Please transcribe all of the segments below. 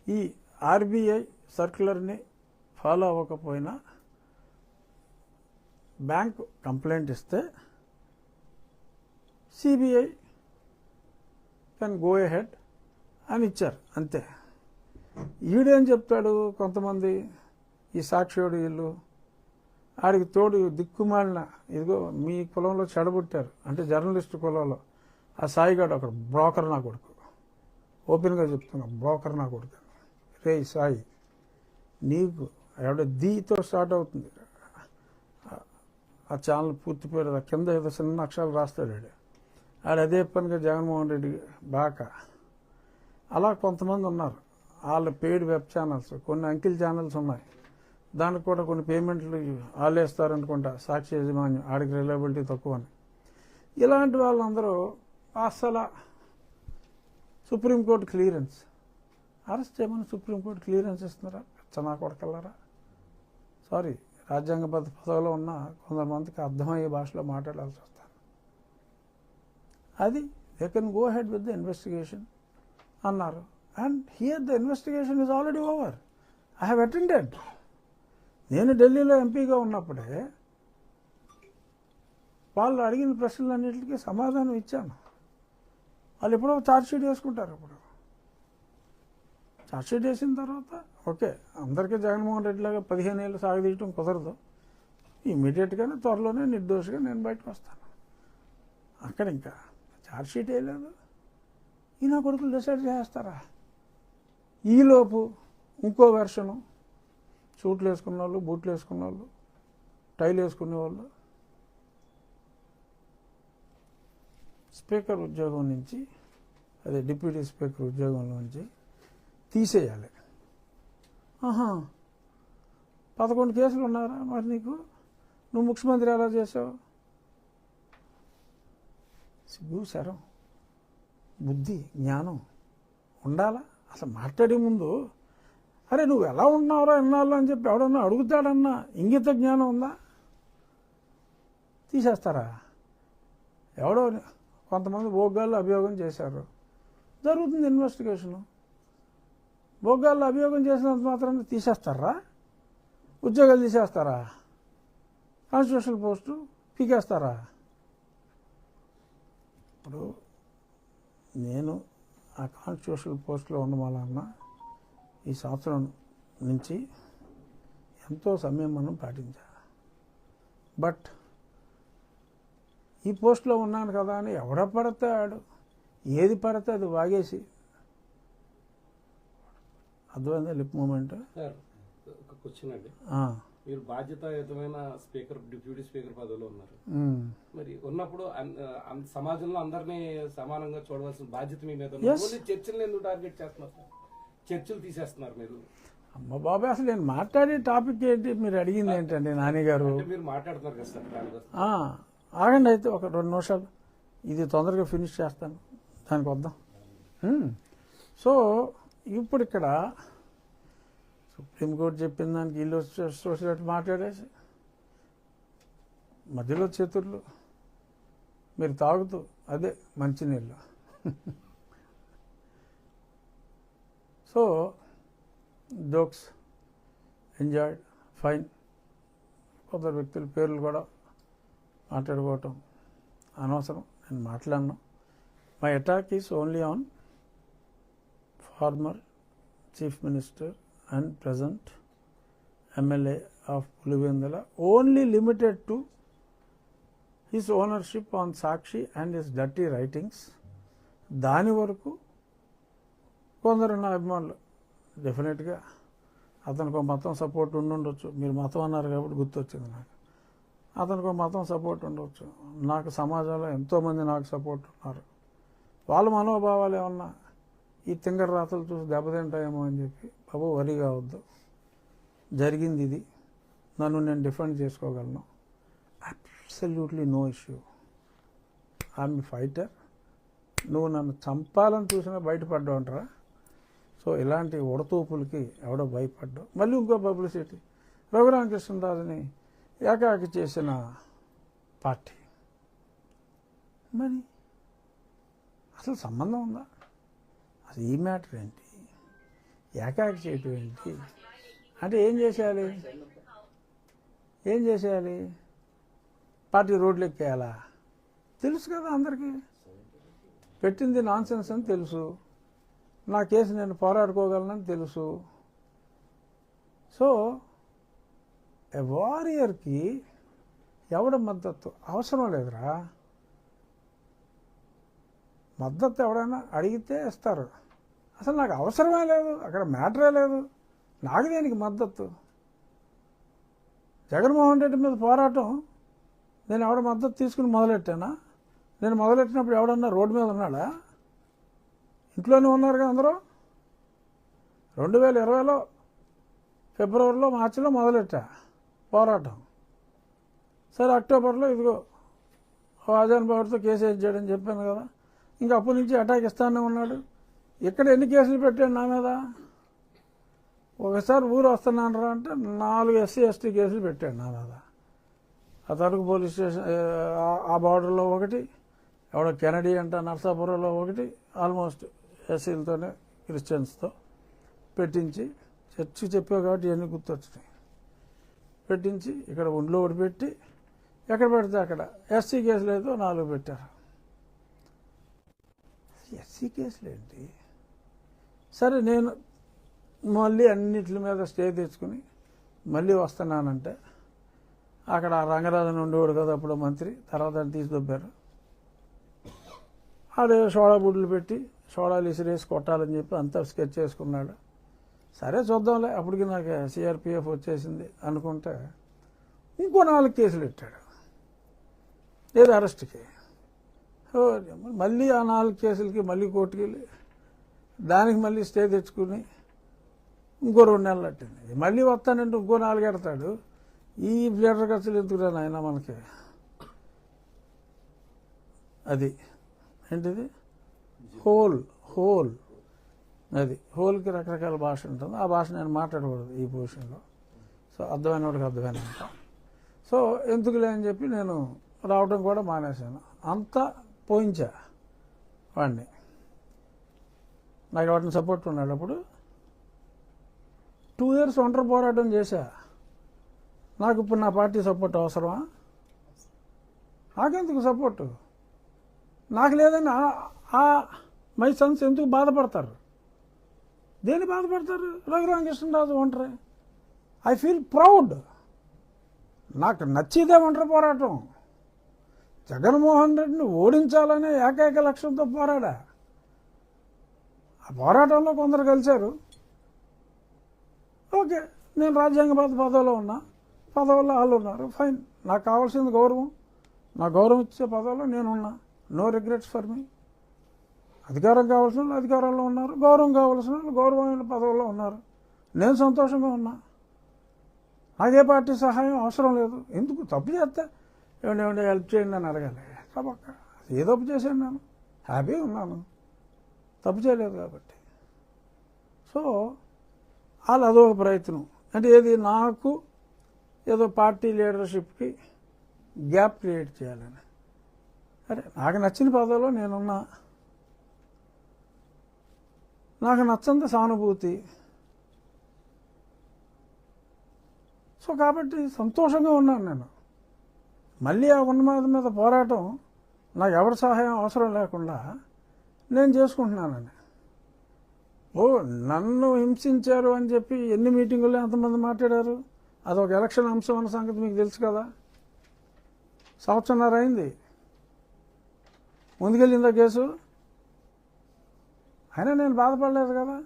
ఈ RBI సర్క్యులర్ని follow అవ్వకపోయినా bank complaint ఇస్తే సిబిఐ కెన్ గో ఎహెడ్ అని ఇచ్చారు అంతే. ఈడేం చెప్తాడు, కొంతమంది ఈ సాక్షియోడు వీళ్ళు ఆడికి తోడు దిక్కుమాలిన ఇదిగో మీ కులంలో చెడబుట్టారు అంటే జర్నలిస్టు కులంలో ఆ సాయిగాడు అక్కడ బ్రోకర్ నా కొడుకు, ఓపెన్గా చెప్తున్నా బ్రోకర్ నా కొడుకు. రే సాయి, నీకు ఎవడ దీతో స్టార్ట్ అవుతుంది ఆ ఛానల్ పూర్తి పేరు, కింద ఏదో చిన్న అక్షరాలు రాస్తాడు ఆడు అదే పనిగా జగన్మోహన్ రెడ్డి బాగా. అలా కొంతమంది ఉన్నారు, వాళ్ళ పెయిడ్ వెబ్ ఛానల్స్, కొన్ని అంకిల్ ఛానల్స్ ఉన్నాయి, దానికి కూడా కొన్ని పేమెంట్లు వాళ్ళేస్తారనుకుంటా సాక్షి యజమాన్యం, ఆడికి రిలయబిలిటీ తక్కువ అని. ఇలాంటి వాళ్ళందరూ అసలు సుప్రీంకోర్టు క్లియరెన్స్ అరెస్ట్ చేయమని సుప్రీంకోర్టు క్లియరెన్స్ ఇస్తున్నారా? చనా కొడకల్లారా. సారీ, రాజ్యాంగబద్ధ పదవిలో ఉన్న కొంతమందికి అర్థమయ్యే భాషలో మాట్లాడాల్సి వస్తాను. అది they can go ahead with the investigation అన్నారు. And here the investigation is already over. I have attended. నేను ఢిల్లీలో ఎంపీగా ఉన్నప్పుడే వాళ్ళు అడిగిన ప్రశ్నలన్నింటికి సమాధానం ఇచ్చాను. వాళ్ళు ఎప్పుడో ఛార్జ్షీట్ వేసుకుంటారు. ఇప్పుడు ఛార్జ్షీట్ వేసిన తర్వాత ఓకే, అందరికీ జగన్మోహన్ రెడ్డి లాగా 15 ఏళ్ళు సాగదీయటం కుదరదు. ఇమీడియట్గానే త్వరలోనే నిర్దోషిగా నేను బయటకు వస్తాను. అక్కడ ఇంకా ఛార్జ్షీట్ వేయలేదు, ఈయన కొడుకులు డిసైడ్ చేస్తారా? ఈలోపు ఇంకో వెర్షను, సూట్లు వేసుకున్న వాళ్ళు, బూట్లు వేసుకున్న వాళ్ళు, టైలు వేసుకునే వాళ్ళు స్పీకర్ ఉద్యోగం నుంచి, అదే డిప్యూటీ స్పీకర్ ఉద్యోగం నుంచి తీసేయాలి. 11 కేసులు ఉన్నారా మరి నీకు? నువ్వు ముఖ్యమంత్రి ఎలా చేసావు? సిగ్గు శరం బుద్ధి జ్ఞానం ఉండాలా? అసలు మాట్లాడే ముందు అరే నువ్వు ఎలా ఉన్నావురా ఎన్నాళ్ళు అని చెప్పి ఎవడన్నా అడుగుతాడన్నా ఇంగిత జ్ఞానం ఉందా? తీసేస్తారా? ఎవడో కొంతమంది భోగాల్లో అభియోగం చేశారు, జరుగుతుంది ఇన్వెస్టిగేషను. భోగాల్లో అభియోగం చేసినంత మాత్రం తీసేస్తారా? ఉద్యోగాలు తీసేస్తారా? Constitutional post పీకేస్తారా? ఇప్పుడు నేను ఆ కాన్స్టిట్యూషనల్ పోస్టులో ఉండమన్నా ఈ సంవత్సరం నుంచి ఎంతో సంయమనం పాటించా. బట్ ఈ పోస్టులో ఉన్నాను కదా అని ఎవడ పడితే ఆడు ఏది పడితే అది వాగేసి అర్థమైందా? Lip movement. ఒక క్వశ్చన్ అండి, మీరు బాధ్యతాయుతమైన స్పీకర్, డిప్యూటీ స్పీకర్ పదవిలో ఉన్నారు. మరి ఉన్నప్పుడు సమాజంలో అందరినీ సమానంగా చూడవలసిన బాధ్యత మీ మీద ఉంది. చర్చలు ఎందుకు టార్గెట్ చేస్తున్నారు? చర్చలు తీసేస్తున్నారు మీరు. అమ్మ బాబాయ్, అసలు నేను మాట్లాడే టాపిక్ ఏంటి? మీరు అడిగింది ఏంటండి నాని గారు? మీరు మాట్లాడుతున్నారు కదా సార్. ఆగండి అయితే ఒక 2 నిమిషాలు, ఇది తొందరగా ఫినిష్ చేస్తాను, దానికి వద్దాం. సో ఇప్పుడు ఇక్కడ సుప్రీంకోర్టు చెప్పిన దానికి వీళ్ళు వచ్చేటట్టు మాట్లాడేసి మధ్యలో చేతుర్లు మీరు తాగుతూ అదే మంచినీళ్ళు. So jokes enjoyed, fine. కొందరు వ్యక్తుల పేర్లు కూడా మాట్లాడుకోవటం అనవసరం, నేను మాట్లాడను. My attack is only on former chief minister and present MLA of Pulivendula, only limited to his ownership on Sakshi and his dirty writings. దాని వరకు కొందరు నా అభిమానులు డెఫినెట్గా అతనికి మతం సపోర్ట్ ఉండుండొచ్చు. మీరు మతం అన్నారు కాబట్టి గుర్తొచ్చింది నాకు. అతనికి మతం సపోర్ట్ ఉండవచ్చు, నాకు సమాజంలో ఎంతోమంది నాకు సపోర్ట్ ఉన్నారు. వాళ్ళ మనోభావాలు ఏమన్నా ఈ తింగర రాతలు చూసి దెబ్బతింటాయేమో అని చెప్పి బాబు వరి కావద్దు. జరిగింది ఇది, నన్ను నేను డిఫెండ్ చేసుకోగలను. Absolutely no issue. I'm fighter. నువ్వు నన్ను చంపాలని చూసినా బయటపడ్డావు అంటారా? సో ఇలాంటి ఉడతూపులకి ఎవడో భయపడ్డావు. మళ్ళీ ఇంకో పబ్లిసిటీ, రఘురామకృష్ణరాజుని ఏకాకి చేసిన పార్టీ. మరి అసలు సంబంధం ఉందా? అసలు ఈ మ్యాటర్ ఏంటి? ఏకాకి చేయటం ఏంటి అంటే ఏం చేసేయాలి? ఏం చేసేయాలి? పార్టీ రోడ్లు ఎక్కేయాలా? తెలుసు కదా అందరికీ, పెట్టింది నాన్ సెన్స్ అని తెలుసు, నా కేసు నేను పోరాడుకోగలనని తెలుసు. సో ఏ వారియర్కి ఎవడ మద్దతు అవసరం లేదురా. మద్దతు ఎవడైనా అడిగితే ఇస్తారు, అసలు నాకు అవసరమే లేదు, అక్కడ మ్యాటరే లేదు, నాకు దేనికి మద్దతు? జగన్మోహన్ రెడ్డి మీద పోరాటం నేను ఎవడ మద్దతు తీసుకుని మొదలెట్టానా? నేను మొదలెట్టినప్పుడు ఎవడన్నా రోడ్డు మీద ఉన్నాడా? ఇంట్లోనే ఉన్నారుగా అందరూ. 2020లో ఫిబ్రవరిలో మార్చిలో మొదలెట్టా పోరాటం. సరే అక్టోబర్లో ఇదిగో ఆజాన్ బాబుతో కేసు వేయించాడని చెప్పాను కదా, ఇంకా అప్పటి నుంచి అటాక్ ఇస్తానే ఉన్నాడు. ఇక్కడ ఎన్ని కేసులు పెట్టాడు నా మీద? ఒకసారి ఊరు వస్తున్నాను రా అంటే 4 SC ST కేసులు పెట్టాడు నా మీద. ఆ తరకు పోలీస్ స్టేషన్ ఆ బార్డర్లో ఒకటి, ఎవడో కెనడీ అంట నర్సాపురంలో ఒకటి, ఆల్మోస్ట్ ఎస్సీలతోనే క్రిస్టియన్స్తో పెట్టించి, చర్చి చెప్పావు కాబట్టి ఇవన్నీ గుర్తొచ్చినాయి, పెట్టించి ఇక్కడ ఒంట్లో ఒకటి పెట్టి ఎక్కడ పెడితే అక్కడ SC కేసులు అయితే 4 పెట్టారు. SC కేసులు ఏంటి? సరే నేను మళ్ళీ అన్నిటి మీద స్టే తెచ్చుకుని మళ్ళీ వస్తున్నానంటే అక్కడ రంగరాజన్ ఉండేవాడు కదా అప్పుడు మంత్రి, తర్వాత అని తీసి దొబ్బారు. ఆడే సోడా బుడ్లు పెట్టి సోడాలు ఇసిరేసి కొట్టాలని చెప్పి అంతా స్కెచ్ చేసుకున్నాడు. సరే చూద్దాంలే, అప్పటికి నాకు CRPF వచ్చేసింది అనుకుంటే ఇంకో 4 కేసులు పెట్టాడు ఏదో అరెస్ట్కి. మళ్ళీ ఆ 4 కేసులకి మళ్ళీ కోర్టుకి వెళ్ళి దానికి మళ్ళీ స్టే తెచ్చుకుని ఇంకో 2 నెలలు పట్టింది. మళ్ళీ వస్తానంటే ఇంకో 4 ఎడతాడు. ఈ లీటర్ ఖర్చులు ఎందుకురా నాయన మనకి? అది ఏంటిది హోల్ అది హోల్కి రకరకాల భాష ఉంటుంది. ఆ భాష నేను మాట్లాడకూడదు ఈ పొజిషన్లో. సో అర్థమైన వాడికి అర్థమైనంత. సో ఎందుకులే అని చెప్పి నేను రావడం కూడా మానేశాను. అంతా పోయించా వాడిని. నాకు వాటిని సపోర్ట్ ఉన్నాడు. అప్పుడు 2 years ఒంటరి పోరాటం చేశా. నాకు ఇప్పుడు నా పార్టీ సపోర్ట్ అవసరమా? నాకెందుకు సపోర్టు? నాకు లేదని మై సన్స్ ఎందుకు బాధపడతారు? దేని బాధపడతారు? రఘురామకృష్ణరాజు ఒంటరి. I feel proud. నాకు నచ్చిదే ఒంటరి పోరాటం. జగన్మోహన్ రెడ్డిని ఓడించాలనే ఏకైక లక్ష్యంతో పోరాడా. ఆ పోరాటంలో కొందరు కలిశారు. ఓకే, నేను రాజ్యాంగబద్ధ పదవిలో ఉన్నా, పదవుల్లో వాళ్ళు ఉన్నారు, ఫైన్. నాకు కావాల్సింది గౌరవం. నా గౌరవం ఇచ్చే పదవిలో నేనున్నా. No regrets for me. అధికారం కావాల్సిన వాళ్ళు అధికారంలో ఉన్నారు, గౌరవం కావాల్సిన వాళ్ళు గౌరవమైన పదవుల్లో ఉన్నారు. నేను సంతోషంగా ఉన్నా. నాకే పార్టీ సహాయం అవసరం లేదు. ఎందుకు? తప్పు చేస్తే ఏమంటే హెల్ప్ చేయండి అని అడగాలి తప్పక. ఏ తప్పు చేశాను? నేను హ్యాపీగా ఉన్నాను, తప్పు చేయలేదు కాబట్టి. సో వాళ్ళు అదొక ప్రయత్నం. అంటే ఏది? నాకు ఏదో పార్టీ లీడర్షిప్కి గ్యాప్ క్రియేట్ చేయాలని. అరే నాకు నచ్చిన పదవిలో నేనున్నా, నాకు నచ్చంత సానుభూతి. సో కాబట్టి సంతోషంగా ఉన్నాను నేను. మళ్ళీ ఆ ఉన్నమాద మీద పోరాటం నాకు ఎవరి సహాయం అవసరం లేకుండా నేను చేసుకుంటున్నానని. నన్ను హింసించారు అని చెప్పి ఎన్ని మీటింగుల్లో ఎంతమంది మాట్లాడారు? అదొక ఎలక్షన్ అంశం అన్న సంగతి మీకు తెలుసు కదా. 1.5 సంవత్సరం అయింది ముందుకెళ్ళిందా కేసు. అయినా నేను బాధపడలేదు కదా,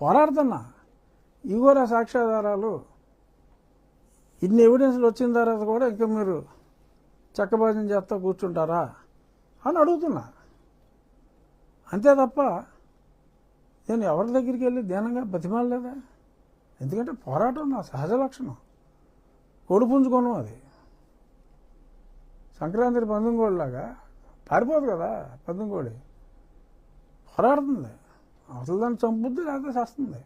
పోరాడుతున్నా. ఇగోరా సాక్ష్యాధారాలు, ఇన్ని ఎవిడెన్స్లు వచ్చిన తర్వాత కూడా ఇంకా మీరు చక్కబాజం చేస్తా కూర్చుంటారా అని అడుగుతున్నా. అంతే తప్ప నేను ఎవరి దగ్గరికి వెళ్ళి దీనంగా బతిమాలలేదా. ఎందుకంటే పోరాటం నా సహజ లక్షణం. కొడుపుంజుకోను. అది సంక్రాంతి పందుంగోడిలాగా పారిపోదు కదా. పందుంగోడి పోరాడుతుంది, అసలు దాన్ని చంపుద్ది లేకపోతే చేస్తుంది.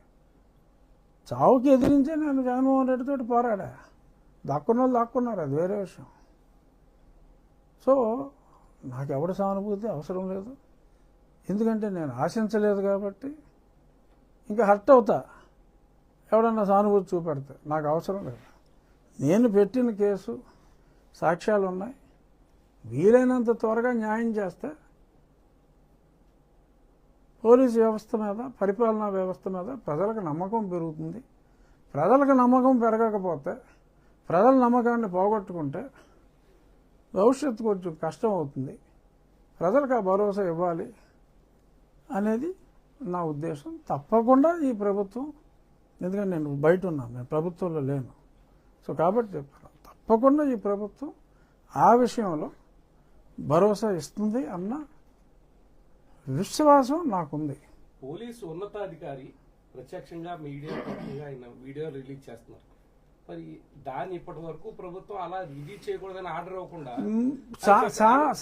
చావుకి ఎదిరించే నేను జగన్మోహన్ రెడ్డితో పోరాడా. దాక్కున్న వాళ్ళు దాక్కున్నారు, అది వేరే విషయం. సో నాకు ఎవరి సానుభూతి అవసరం లేదు. ఎందుకంటే నేను ఆశించలేదు కాబట్టి ఇంకా హర్ట్ అవుతా, ఎవడన్నా సానుభూతి చూపెడతా. నాకు అవసరం లేదు. నేను పెట్టిన కేసు సాక్ష్యాలు ఉన్నాయి, వీలైనంత త్వరగా న్యాయం చేస్తే పోలీసు వ్యవస్థ మీద, పరిపాలనా వ్యవస్థ మీద ప్రజలకు నమ్మకం పెరుగుతుంది. ప్రజలకు నమ్మకం పెరగకపోతే, ప్రజల నమ్మకాన్ని పోగొట్టుకుంటే భవిష్యత్తు కొంచెం కష్టం అవుతుంది. ప్రజలకు ఆ భరోసా ఇవ్వాలి అనేది నా ఉద్దేశం. తప్పకుండా ఈ ప్రభుత్వం, ఎందుకంటే నేను బయట ఉన్నాను, నేను ప్రభుత్వంలో లేను, సో కాబట్టి చెప్పాను, తప్పకుండా ఈ ప్రభుత్వం ఆ విషయంలో భరోసా ఇస్తుంది అన్న విశ్వాసం నాకుంది. పోలీసు ఉన్నతాధికారి ప్రత్యక్షంగా మీడియా పరంగా ఆయన వీడియో రిలీజ్ చేస్తున్నారు. మరి దాన్ని ఇప్పటి వరకు ప్రభుత్వం అలా రిలీజ్ చేయకూడదని ఆర్డర్ ఇవ్వకుండా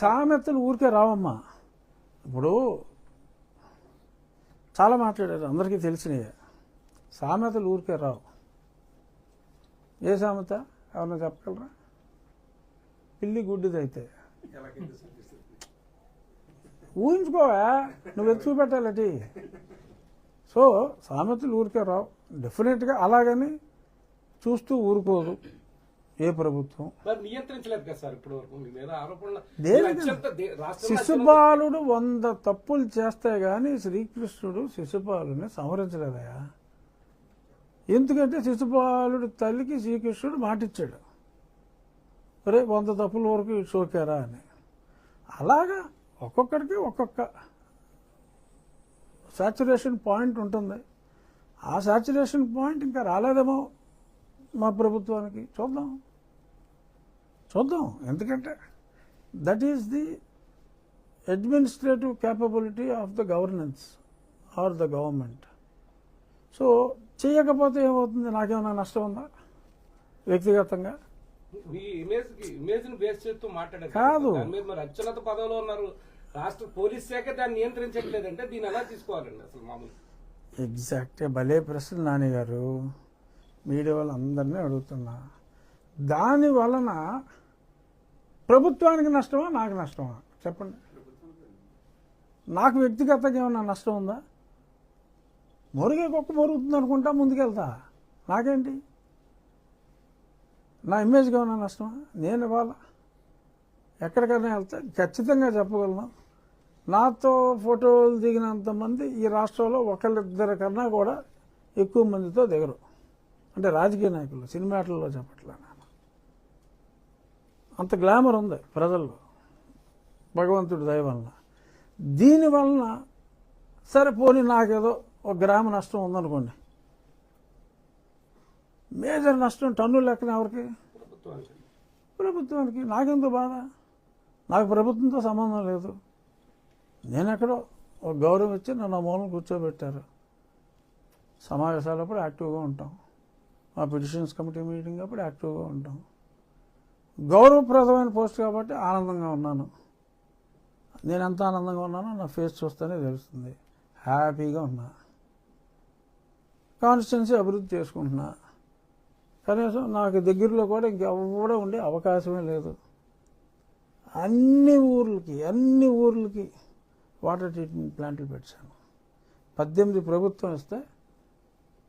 సామెతలు ఊరికే రావమ్మా. ఇప్పుడు చాలా మాట్లాడారు, అందరికీ తెలిసినయే. సామెతలు ఊరికే రావు. ఏ సామెత ఎవరన్నా చెప్పగలరా? పిల్లి గుడ్డిదైతే ఊహించుకోవా, నువ్వు ఎత్తు చూపెట్టాలటి. సో సామెతలు ఊరికే రావు. డెఫినెట్గా అలాగని చూస్తూ ఊరుకోదు ఏ ప్రభుత్వం. నియంత్రించలేదు కదా సార్ ఇప్పటి వరకు మీ మీద ఆరోపణలు. శిశుపాలుడు 100 తప్పులు చేస్తే గాని శ్రీకృష్ణుడు శిశుపాలుని సంహరించలేదయా. ఎందుకంటే శిశుపాలుడు తల్లికి శ్రీకృష్ణుడు మాటిచ్చాడు, అరే 100 తప్పుల వరకు షోకారా అని. అలాగా ఒక్కొక్కడికి ఒక్కొక్క సాచురేషన్ పాయింట్ ఉంటుంది. ఆ సాచురేషన్ పాయింట్ ఇంకా రాలేదేమో మా ప్రభుత్వానికి. చూద్దాం. ఎందుకంటే that is the administrative capability of the governance or the government. So చేయకపోతే ఏమవుతుంది? నాకేమైనా నష్టం ఉందా వ్యక్తిగతంగా? మీ ఇమేజ్ బేస్ చేస్తూ మాట్లాడారు కాదు. మరి అత్యున్నత పదవిలో ఉన్నారు, రాష్ట్ర పోలీస్ శాఖ దాన్ని నియంత్రించట్లేదంటే దీన్ని ఎలా తీసుకోవాలండి అసలు మామూలు? ఎగ్జాక్ట్ భలే ప్రశ్న నాని గారు. మీడియా వాళ్ళందరినీ అడుగుతున్నా. దాని వలన ప్రభుత్వానికి నష్టమా, నాకు నష్టమా చెప్పండి? నాకు వ్యక్తిగతంగా ఏమన్నా నష్టం ఉందా? మొరిగే కుక్క మొరుగుతుంది అనుకుంటా ముందుకెళ్తా, నాకేంటి? నా ఇమేజ్కి ఏమన్నా నష్టమా? నేను ఇవాళ ఎక్కడికైనా వెళ్తే ఖచ్చితంగా చెప్పగలను, నాతో ఫోటోలు దిగినంత మంది ఈ రాష్ట్రంలో ఒకళ్ళిద్దరి కన్నా కూడా ఎక్కువ మందితో దిగరు. అంటే రాజకీయ నాయకులు, సినిమాటల్లో చెప్పట్లే. అంత గ్లామర్ ఉంది ప్రజల్లో భగవంతుడి దయ వలన. దీనివలన సరే పోనీ నాకేదో 1 గ్రాము నష్టం ఉందనుకోండి, మేజర్ నష్టం టన్నుల లెక్కన ఎవరికి? ప్రభుత్వానికి. నాకెందుకు బాధ? నాకు ప్రభుత్వంతో సంబంధం లేదు. నేను ఎక్కడో ఒక గౌరవం ఇచ్చి నన్ను మూలం కూర్చోబెట్టారు. సమావేశాలప్పుడు యాక్టివ్గా ఉంటాం, మా పిటిషన్స్ కమిటీ మీటింగ్ అప్పుడు యాక్టివ్గా ఉంటాం. గౌరవప్రదమైన పోస్ట్ కాబట్టి ఆనందంగా ఉన్నాను. నేను ఎంత ఆనందంగా ఉన్నానో నా ఫేస్ చూస్తేనే తెలుస్తుంది. హ్యాపీగా ఉన్నా, కాన్స్టిట్యున్సీ అభివృద్ధి చేసుకుంటున్నా. కనీసం నాకు దగ్గరలో కూడా ఇంకెవడ ఉండే అవకాశమే లేదు. అన్ని ఊర్లకి వాటర్ ట్రీట్మెంట్ ప్లాంట్లు పెట్టాను. 18 ప్రభుత్వం ఇస్తే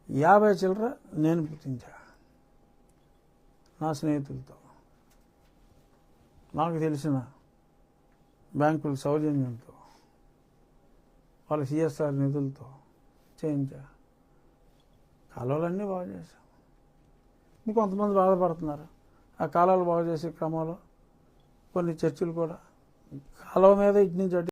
50 చిల్లర నేను పెట్టించా నా స్నేహితులతో, నాకు తెలిసిన బ్యాంకుల సౌజన్యంతో, వాళ్ళ సిఎస్ఆర్ నిధులతో చేయించా. కాలువలన్నీ బాగు చేశాం. ఇంకొంతమంది బాధపడుతున్నారు. ఆ కాలువలు బాగు చేసే క్రమంలో కొన్ని చర్చలు కూడా కాలువ మీద ఇటు నుంచి అటు